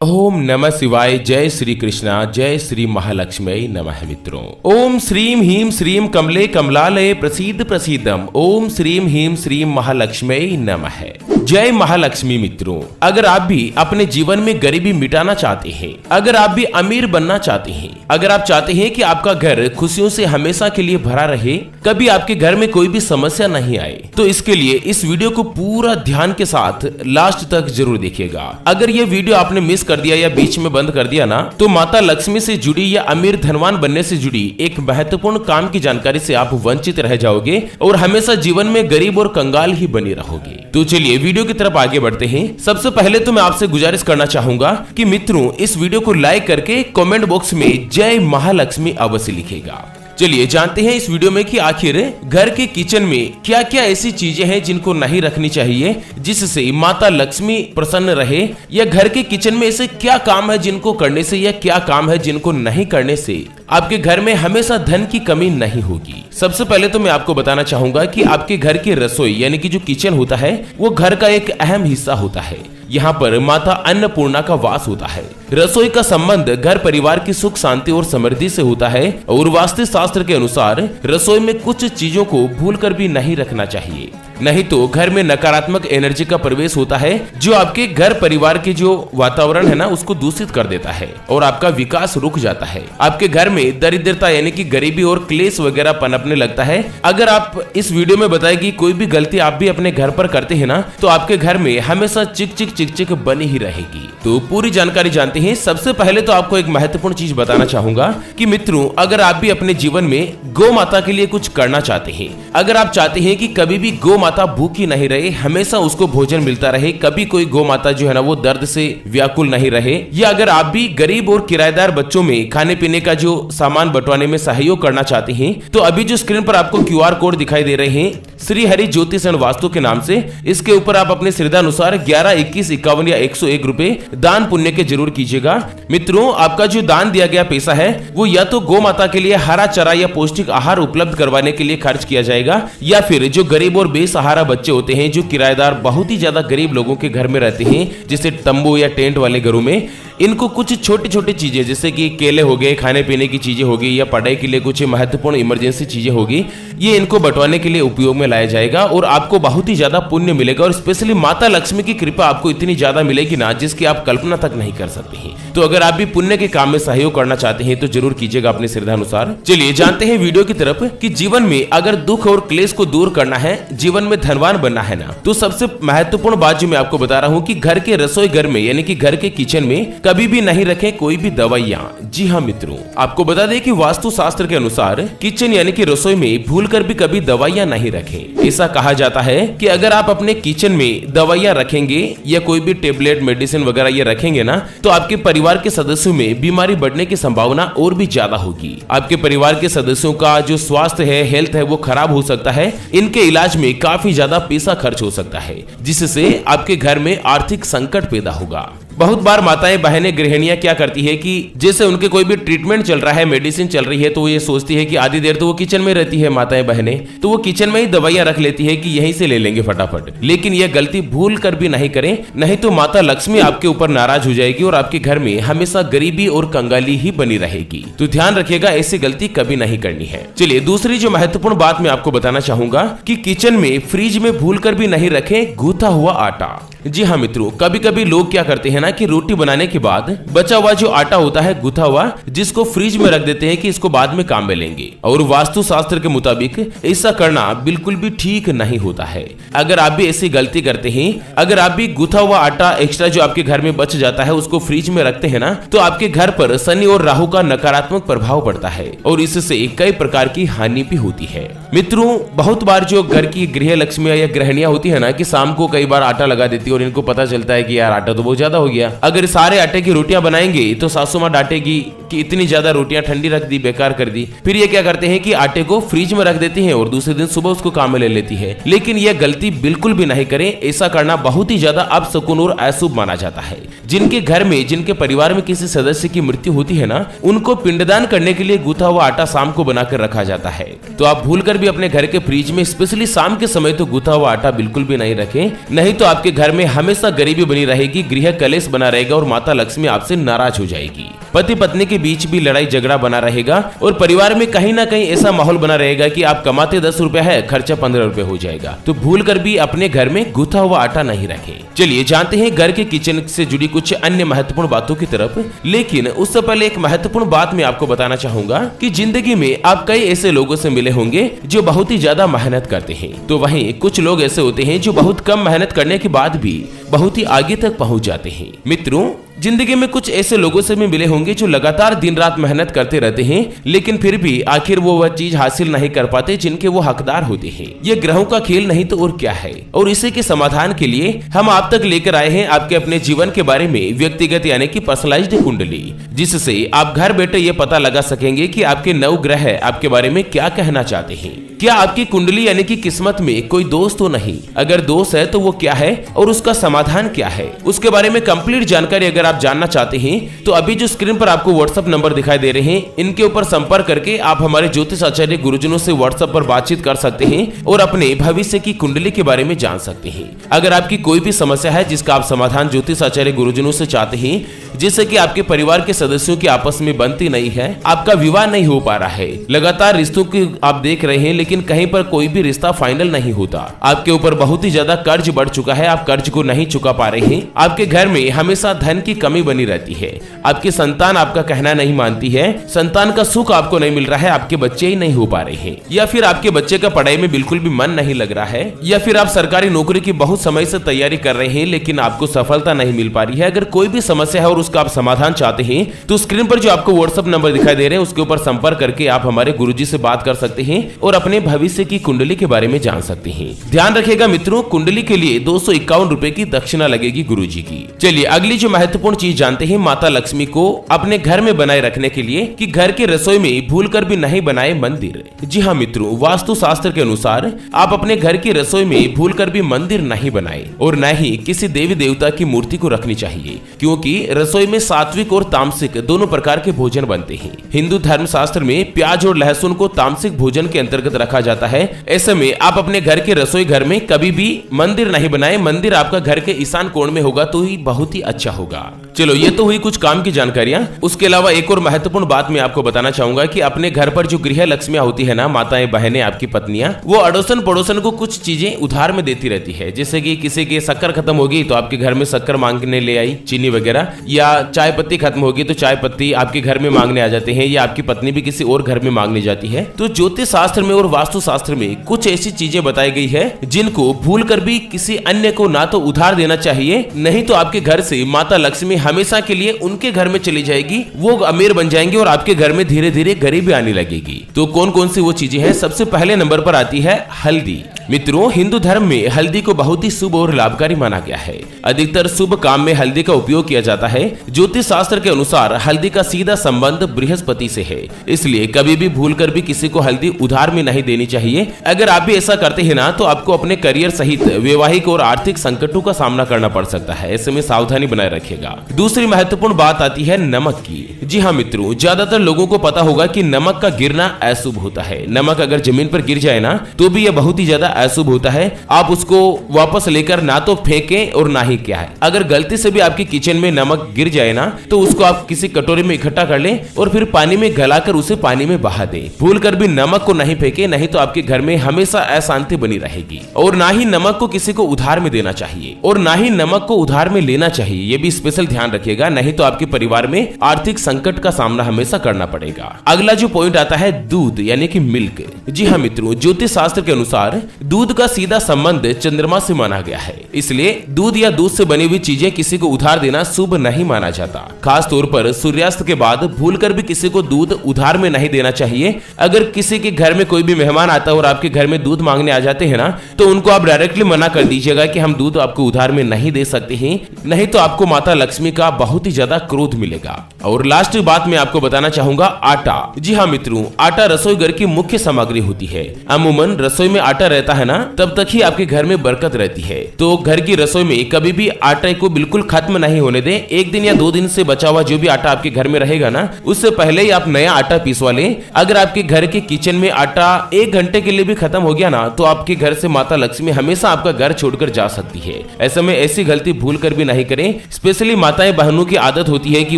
ओम नमः शिवाय। जय श्री कृष्णा, जय श्री महालक्ष्मी नमः। मित्रों, ओम श्रीम ह्रीम श्रीम कमले कमलालय प्रसीद प्रसीदम। ओम श्रीम ह्रीम श्रीम महालक्ष्मी नमः। जय महालक्ष्मी। मित्रों, अगर आप भी अपने जीवन में गरीबी मिटाना चाहते हैं, अगर आप भी अमीर बनना चाहते हैं, अगर आप चाहते हैं कि आपका घर खुशियों से हमेशा के लिए भरा रहे, कभी आपके घर में कोई भी समस्या नहीं आए, तो इसके लिए इस वीडियो को पूरा ध्यान के साथ लास्ट तक जरूर देखिएगा। अगर ये वीडियो आपने मिस कर दिया या बीच में बंद कर दिया ना, तो माता लक्ष्मी से जुड़ी या अमीर धनवान बनने से जुड़ी एक महत्वपूर्ण काम की जानकारी से आप वंचित रह जाओगे और हमेशा जीवन में गरीब और कंगाल ही बनी रहोगे। तो चलिए वीडियो की तरफ आगे बढ़ते हैं। सबसे पहले तो मैं आपसे गुजारिश करना चाहूंगा कि मित्रों, इस वीडियो को लाइक करके कमेंट बॉक्स में जय महालक्ष्मी अवश्य लिखेगा। चलिए जानते हैं इस वीडियो में कि आखिर घर के किचन में क्या क्या ऐसी चीजें हैं जिनको नहीं रखनी चाहिए जिससे माता लक्ष्मी प्रसन्न रहे, या घर के किचन में ऐसे क्या काम है जिनको करने से या क्या काम है जिनको नहीं करने से आपके घर में हमेशा धन की कमी नहीं होगी। सबसे पहले तो मैं आपको बताना चाहूंगा कि आपके घर की रसोई यानी कि जो किचन होता है वो घर का एक अहम हिस्सा होता है। यहाँ पर माता अन्नपूर्णा का वास होता है। रसोई का संबंध घर परिवार की सुख शांति और समृद्धि से होता है और वास्तु शास्त्र के अनुसार रसोई में कुछ चीजों को भूलकर भी नहीं रखना चाहिए, नहीं तो घर में नकारात्मक एनर्जी का प्रवेश होता है जो आपके घर परिवार के जो वातावरण है ना उसको दूषित कर देता है और आपका विकास रुक जाता है। आपके घर में दरिद्रता यानी कि गरीबी और क्लेश वगैरह पनपने लगता है। अगर आप इस वीडियो में बताएगी कोई भी गलती आप भी अपने घर पर करते हैं ना, तो आपके घर में हमेशा चिक चिक बनी ही रहेगी। तो पूरी जानकारी जानते हैं। सबसे पहले तो आपको एक महत्वपूर्ण चीज बताना चाहूंगा कि मित्रों, अगर आप भी अपने जीवन में गौ माता के लिए कुछ करना चाहते हैं, अगर आप चाहते हैं कि कभी भी गौ माता भूखी नहीं रहे, हमेशा उसको भोजन मिलता रहे, कभी कोई गौ माता जो है ना वो दर्द से व्याकुल नहीं रहे, या अगर आप भी गरीब और किराएदार बच्चों में खाने पीने का जो सामान बंटवाने में सहयोग करना चाहते हैं, तो अभी जो स्क्रीन पर आपको QR कोड दिखाई दे रहे हैं श्री हरि ज्योतिष एंड वास्तु के नाम से, इसके ऊपर आप अपने श्रद्धा अनुसार 11, 21, 51 या 101 रुपए दान पुण्य के जरूर कीजिएगा। मित्रों, आपका जो दान दिया गया पैसा है वो या तो गौ माता के लिए हरा चारा या पौष्टिक आहार उपलब्ध करवाने के लिए खर्च किया जाएगा, या फिर जो गरीब और बेसहारा बच्चे होते हैं, जो किराएदार बहुत ही ज्यादा गरीब लोगों के घर में रहते हैं, जैसे तंबू या टेंट वाले घरों में, इनको कुछ छोटी छोटी चीजें जैसे कि केले हो गए, खाने पीने की चीजें होगी, या पढ़ाई के लिए कुछ महत्वपूर्ण इमरजेंसी चीजें होगी, ये इनको बंटवाने के लिए उपयोग में लाया जाएगा और आपको बहुत ही ज्यादा पुण्य मिलेगा। और स्पेशली माता लक्ष्मी की कृपा आपको इतनी ज्यादा मिलेगी ना जिसकी आप कल्पना तक नहीं कर सकते हैं। तो अगर आप भी पुण्य के काम में सहयोग करना चाहते हैं तो जरूर कीजिएगा अपनी श्रद्धा अनुसार। चलिए जानते हैं वीडियो की तरफ कि जीवन में अगर दुख और क्लेश को दूर करना है, जीवन में धनवान बनना है ना, तो सबसे महत्वपूर्ण बात जो मैं आपको बता रहा हूँ कि घर के रसोई घर में यानी कि घर के किचन में कभी भी नहीं रखें कोई भी दवाइयाँ। जी हाँ मित्रों, आपको बता दें कि वास्तु शास्त्र के अनुसार किचन यानी कि रसोई में भूलकर भी कभी दवाइयाँ नहीं रखें। ऐसा कहा जाता है कि अगर आप अपने किचन में दवाइयाँ रखेंगे या कोई भी टेबलेट मेडिसिन वगैरह ये रखेंगे ना, तो आपके परिवार के सदस्यों में बीमारी बढ़ने की संभावना और भी ज्यादा होगी। आपके परिवार के सदस्यों का जो स्वास्थ्य है, हेल्थ है, वो खराब हो सकता है। इनके इलाज में काफी ज्यादा पैसा खर्च हो सकता है, जिससे आपके घर में आर्थिक संकट पैदा होगा। बहुत बार माताएं बहनें गृहिणियां क्या करती है कि जैसे उनके कोई भी ट्रीटमेंट चल रहा है, मेडिसिन चल रही है, तो वो ये सोचती है कि आधी देर तो वो किचन में रहती है माताएं बहनें, तो वो किचन में ही दवाइयां रख लेती है कि यहीं से ले लेंगे फटाफट। लेकिन यह गलती भूल कर भी नहीं करें, नहीं तो माता लक्ष्मी आपके ऊपर नाराज हो जाएगी और आपके घर में हमेशा गरीबी और कंगाली ही बनी रहेगी। तो ध्यान रखिएगा, ऐसी गलती कभी नहीं करनी है। चलिए दूसरी जो महत्वपूर्ण बात मैं आपको बताना चाहूंगा कि किचन में फ्रिज में भूल कर भी नहीं रखें गूथा हुआ आटा। जी हाँ मित्रों, कभी कभी लोग क्या करते हैं ना कि रोटी बनाने के बाद बचा हुआ जो आटा होता है गुथा हुआ, जिसको फ्रिज में रख देते हैं कि इसको बाद में काम में लेंगे। और वास्तु शास्त्र के मुताबिक ऐसा करना बिल्कुल भी ठीक नहीं होता है। अगर आप भी ऐसी गलती करते हैं, अगर आप भी गुथा हुआ आटा एक्स्ट्रा जो आपके घर में बच जाता है उसको फ्रिज में रखते हैं ना, तो आपके घर पर शनि और राहु का नकारात्मक प्रभाव पड़ता है और इससे कई प्रकार की हानि भी होती है। मित्रों, बहुत बार जो घर की गृह लक्ष्मी या गृहिणियां होती है ना कि शाम को कई बार आटा लगा देती है और इनको पता चलता है कि यार आटा तो बहुत ज्यादा हो गया। अगर सारे आटे की रोटियां बनाएंगे तो सासू मां डांटेगी कि इतनी ज्यादा रोटियां ठंडी रख दी, बेकार कर दी। फिर ये क्या करते हैं कि आटे को फ्रिज में रख देते हैं और दूसरे दिन सुबह उसको काम में ले लेती है। लेकिन यह गलती बिल्कुल भी नहीं करें, ऐसा करना बहुत ही ज्यादा अपशकुन और अशुभ माना जाता है। जिनके घर में, जिनके परिवार में किसी सदस्य की मृत्यु होती है ना, उनको पिंडदान करने के लिए गूथा हुआ आटा शाम को बनाकर रखा जाता है। तो आप भूलकर भी अपने घर के फ्रिज में स्पेशली शाम के समय तो गूथा हुआ आटा बिल्कुल भी नहीं रखें, नहीं तो आपके घर में हमेशा गरीबी बनी रहेगी, गृह कलेश बना रहेगा और माता लक्ष्मी आपसे नाराज हो जाएगी। पति पत्नी के बीच भी लड़ाई झगड़ा बना रहेगा और परिवार में कहीं ना कहीं ऐसा माहौल बना रहेगा कि आप कमाते 10 रुपए है, खर्चा 15 रुपए हो जाएगा। तो भूलकर भी अपने घर में गूथा हुआ आटा नहीं रखें। चलिए जानते हैं घर के किचन से जुड़ी कुछ अन्य महत्वपूर्ण बातों की तरफ। लेकिन उससे पहले एक महत्वपूर्ण बात मैं आपको बताना चाहूंगा कि जिंदगी में आप कई ऐसे लोगों से मिले होंगे जो बहुत ही ज्यादा मेहनत करते हैं, तो वहीं कुछ लोग ऐसे होते हैं जो बहुत कम मेहनत करने के बाद भी बहुत ही आगे तक पहुंच जाते हैं। मित्रों, जिंदगी में कुछ ऐसे लोगों से भी मिले होंगे जो लगातार दिन रात मेहनत करते रहते हैं, लेकिन फिर भी आखिर वो वह चीज हासिल नहीं कर पाते जिनके वो हकदार होते हैं। ये ग्रहों का खेल नहीं तो और क्या है। और इसी के समाधान के लिए हम आप तक लेकर आए हैं आपके अपने जीवन के बारे में व्यक्तिगत यानी कि पर्सनलाइज्ड कुंडली, जिससे आप घर बैठे ये पता लगा सकेंगे कि आपके 9 ग्रह आपके बारे में क्या कहना चाहते हैं। क्या आपकी कुंडली यानी कि किस्मत में कोई दोष तो नहीं? अगर दोष है तो वो क्या है और उसका समाधान क्या है, उसके बारे में कंप्लीट जानकारी अगर आप जानना चाहते हैं तो अभी जो स्क्रीन पर आपको व्हाट्सएप नंबर दिखाई दे रहे हैं, इनके ऊपर संपर्क करके आप हमारे ज्योतिष आचार्य गुरुजनों से व्हाट्सएप पर बातचीत कर सकते हैं और अपने भविष्य की कुंडली के बारे में जान सकते हैं। अगर आपकी कोई भी समस्या है जिसका आप समाधान ज्योतिष आचार्य गुरुजनों से चाहते हैं, जैसे कि आपके परिवार के सदस्यों की आपस में बनती नहीं है, आपका विवाह नहीं हो पा रहा है, लगातार रिश्तों की आप देख रहे हैं लेकिन कहीं पर कोई भी रिश्ता फाइनल नहीं होता, आपके ऊपर बहुत ही ज्यादा कर्ज बढ़ चुका है, आप कर्ज को नहीं चुका पा रहे हैं, आपके घर में हमेशा धन की कमी बनी रहती है, आपकी संतान आपका कहना नहीं मानती है, संतान का सुख आपको नहीं मिल रहा है, आपके बच्चे ही नहीं हो पा रहे हैं, या फिर आपके बच्चे का पढ़ाई में बिल्कुल भी मन नहीं लग रहा है, या फिर आप सरकारी नौकरी की बहुत समय से तैयारी कर रहे हैं लेकिन आपको सफलता नहीं मिल पा रही है। अगर कोई भी समस्या है और उसका आप समाधान चाहते हैं तो स्क्रीन पर जो आपको व्हाट्सएप नंबर दिखाई दे रहे हैं उसके ऊपर संपर्क करके आप हमारे गुरुजी से बात कर सकते हैं और अपने भविष्य की कुंडली के बारे में जान सकते हैं। ध्यान रखिएगा मित्रों, कुंडली के लिए 251 रुपए की दक्षिणा लगेगी गुरुजी की। चलिए अगली जो महत्वपूर्ण चीज जानते हैं माता लक्ष्मी को अपने घर में बनाए रखने के लिए कि घर के रसोई में भूलकर भी नहीं बनाए मंदिर। जी हाँ मित्रों, वास्तु शास्त्र के अनुसार आप अपने घर की रसोई में भूलकर भी मंदिर नहीं बनाए और न ही किसी देवी देवता की मूर्ति को रखनी चाहिए, क्योंकि रसोई में सात्विक और तामसिक दोनों प्रकार के भोजन बनते हैं। हिंदू धर्म शास्त्र में प्याज और लहसुन को तामसिक भोजन के अंतर्गत रखा जाता है। ऐसे में आप अपने घर के रसोई घर में कभी भी मंदिर नहीं बनाए। मंदिर आपका घर के ईशान कोण में होगा तो ही बहुत ही अच्छा होगा। चलो ये तो हुई कुछ काम की जानकारियां। उसके अलावा एक और महत्वपूर्ण बात मैं आपको बताना चाहूंगा कि अपने घर पर जो गृह लक्ष्मियां होती है ना, माताएं बहनें आपकी पत्नियां, वो अड़ोसन पड़ोसन को कुछ चीजें उधार में देती रहती है। जैसे कि किसी की शक्कर खत्म होगी तो आपके घर में शक्कर मांगने ले आई, चीनी वगैरह, या चाय पत्ती खत्म होगी तो चाय पत्ती आपके घर में मांगने आ जाते हैं, या आपकी पत्नी भी किसी और घर में मांगने जाती है। तो ज्योतिष शास्त्र में और वास्तु शास्त्र में कुछ ऐसी चीजें बताई गई है जिनको भूल कर भी किसी अन्य को ना तो उधार देना चाहिए, नहीं तो आपके घर से माता लक्ष्मी हमेशा के लिए उनके घर में चली जाएगी, वो अमीर बन जाएंगे और आपके घर में धीरे धीरे गरीबी आने लगेगी। तो कौन कौन सी वो चीजें हैं? सबसे पहले नंबर पर आती है हल्दी। मित्रों, हिंदू धर्म में हल्दी को बहुत ही शुभ और लाभकारी माना गया है। अधिकतर शुभ काम में हल्दी का उपयोग किया जाता है। ज्योतिष शास्त्र के अनुसार हल्दी का सीधा संबंध बृहस्पति से है, इसलिए कभी भी भूलकर भी किसी को हल्दी उधार में नहीं देनी चाहिए। अगर आप भी ऐसा करते हैं ना तो आपको अपने करियर सहित वैवाहिक और आर्थिक संकटों का सामना करना पड़ सकता है। ऐसे में सावधानी बनाए रखिएगा। दूसरी महत्वपूर्ण बात आती है नमक की। जी हाँ मित्रों, ज्यादातर लोगों को पता होगा कि नमक का गिरना अशुभ होता है। नमक अगर जमीन पर गिर जाए ना तो भी यह बहुत ही ज्यादा अशुभ होता है। आप उसको वापस लेकर ना तो फेंकें और ना ही क्या है, अगर गलती से भी आपकी किचन में नमक गिर जाए ना तो उसको आप किसी कटोरे में इकट्ठा कर लें और फिर पानी में गलाकर उसे पानी में बहा दें। भूलकर भी नमक को नहीं फेंके, नहीं तो आपके घर में हमेशा अशांति बनी रहेगी। और ना ही नमक को किसी को उधार में देना चाहिए और ना ही नमक को उधार में लेना चाहिए, ये भी स्पेशल ध्यान रखिएगा, नहीं तो आपके परिवार में आर्थिक संकट का सामना हमेशा करना पड़ेगा। अगला जो पॉइंट आता है दूध यानी कि मिल्क। जी हाँ मित्रों, ज्योतिष शास्त्र के अनुसार दूध का सीधा संबंध चंद्रमा से माना गया है, इसलिए दूध या दूध से बनी हुई चीजें किसी को उधार देना शुभ नहीं माना जाता। खास तौर पर सूर्यास्त के बाद भूलकर भी किसी को दूध उधार में नहीं देना चाहिए। अगर किसी के घर में कोई भी मेहमान आता है और आपके घर में दूध मांगने आ जाते हैं ना तो उनको आप डायरेक्टली मना कर दीजिएगा कि हम दूध आपको उधार में नहीं दे सकते हैं, नहीं तो आपको माता लक्ष्मी का बहुत ही ज्यादा क्रोध मिलेगा। और लास्ट बात मैं आपको बताना चाहूंगा, आटा। जी हाँ मित्रों, आटा रसोई घर की मुख्य सामग्री होती है। अमूमन रसोई में आटा रहता है ना, तब तक ही आपके घर में बरकत रहती है। तो घर की रसोई में कभी भी आटे को बिल्कुल खत्म नहीं होने दें। एक दिन या 2 दिन से बचा हुआ जो भी आटा आपके घर में रहेगा ना, उससे पहले ही आप नया आटा पिसवा लें। अगर आपके घर के किचन में आटा 1 घंटे के लिए भी खत्म हो गया ना, तो आपके घर से माता लक्ष्मी हमेशा आपका घर छोड़कर जा सकती है। ऐसे में ऐसी गलती भूल कर भी नहीं करें। स्पेशली माताएं बहनों की आदत होती है कि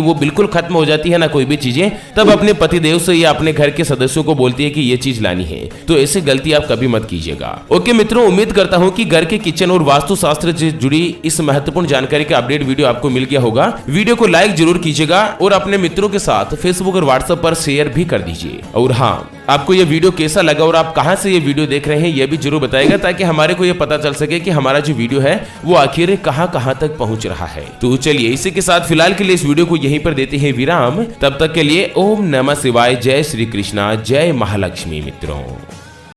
वो बिल्कुल खत्म हो जाती है ना कोई भी चीजें, तब अपने पतिदेव से या अपने घर के सदस्यों को बोलती है कि ये चीज लानी है। तो ऐसी गलती आप कभी मत कीजिएगा। ओके मित्रों, उम्मीद करता हूं कि घर के किचन और वास्तुशास्त्र से जुड़ी इस महत्वपूर्ण जानकारी का अपडेट वीडियो आपको मिल गया होगा। वीडियो को लाइक जरूर कीजिएगा और अपने मित्रों के साथ फेसबुक और व्हाट्सएप पर शेयर भी कर दीजिए। और हाँ, आपको ये वीडियो कैसा लगा और आप कहां से ये वीडियो देख रहे हैं ये भी जरूर बताइएगा, ताकि हमारे को ये पता चल सके कि हमारा जो वीडियो है वो आखिर कहां तक पहुंच रहा है। तो चलिए इसी के साथ फिलहाल के लिए इस वीडियो को यहीं पर देते हैं विराम। तब तक के लिए ओम नमः शिवाय, जय श्री कृष्णा, जय महालक्ष्मी मित्रों।